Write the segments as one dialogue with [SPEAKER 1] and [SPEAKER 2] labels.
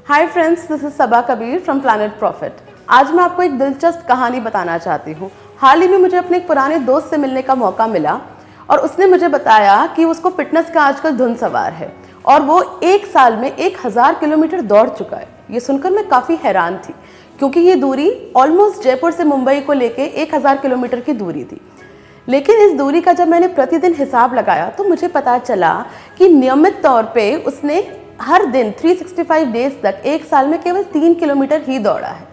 [SPEAKER 1] Hi friends, this is Saba Kabir from Planet Profit. आज मैं आपको एक दिलचस्प कहानी बताना चाहती हूँ। हाल ही में मुझे अपने एक पुराने दोस्त से मिलने का मौका मिला और उसने मुझे बताया कि उसको फिटनेस का आजकल धुन सवार है और वो एक साल में 1000 किलोमीटर दौड़ चुका है। ये सुनकर मैं काफ़ी हैरान थी क्योंकि ये दूरी ऑलमोस्ट जयपुर से मुंबई को लेके 1000 किलोमीटर की दूरी थी। लेकिन इस दूरी का जब मैंने प्रतिदिन हिसाब लगाया तो मुझे पता चला कि नियमित तौर पे उसने हर दिन 365 डेज तक एक साल में केवल 3 किलोमीटर ही दौड़ा है।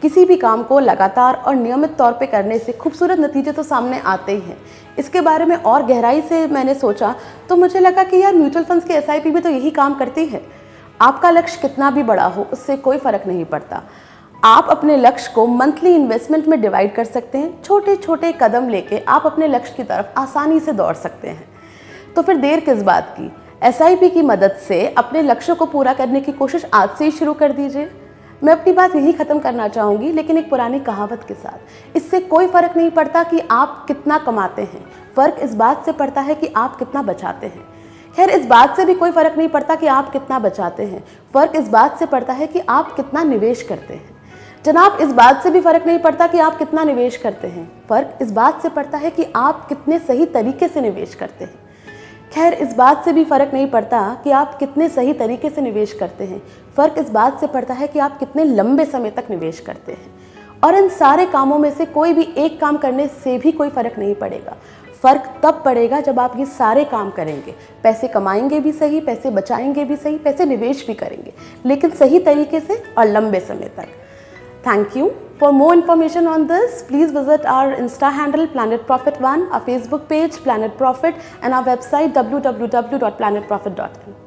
[SPEAKER 1] किसी भी काम को लगातार और नियमित तौर पे करने से खूबसूरत नतीजे तो सामने आते ही हैं। इसके बारे में और गहराई से मैंने सोचा तो मुझे लगा कि यार म्यूचुअल फंड्स की एसआईपी भी तो यही काम करती है। आपका लक्ष्य कितना भी बड़ा हो उससे कोई फ़र्क नहीं पड़ता। आप अपने लक्ष्य को मंथली इन्वेस्टमेंट में डिवाइड कर सकते हैं। छोटे छोटे कदम लेके आप अपने लक्ष्य की तरफ आसानी से दौड़ सकते हैं। तो फिर देर किस बात की, एसआईपी की मदद से अपने लक्ष्यों को पूरा करने की कोशिश आज से ही शुरू कर दीजिए। मैं अपनी बात यही ख़त्म करना चाहूँगी, लेकिन एक पुरानी कहावत के साथ। इससे कोई फ़र्क नहीं पड़ता कि आप कितना कमाते हैं, फ़र्क इस बात से पड़ता है कि आप कितना बचाते हैं। खैर, इस बात से भी कोई फ़र्क नहीं पड़ता कि आप कितना बचाते हैं, फ़र्क इस बात से पड़ता है कि आप कितना निवेश करते हैं। जनाब, इस बात से भी फ़र्क नहीं पड़ता कि आप कितना निवेश करते हैं, फ़र्क इस बात से पड़ता है कि आप कितने सही तरीके से निवेश करते हैं। खैर, इस बात से भी फ़र्क नहीं पड़ता कि आप कितने सही तरीके से निवेश करते हैं, फ़र्क इस बात से पड़ता है कि आप कितने लंबे समय तक निवेश करते हैं। और इन सारे कामों में से कोई भी एक काम करने से भी कोई फ़र्क नहीं पड़ेगा। फ़र्क तब पड़ेगा जब आप ये सारे काम करेंगे, पैसे कमाएंगे भी सही, पैसे बचाएंगे भी सही, पैसे निवेश भी करेंगे, लेकिन सही तरीके से और लंबे समय तक। Thank you. For more information on this, please visit our Insta handle Planet Profit 1, our Facebook page Planet Profit, and our website www.planetprofit.in.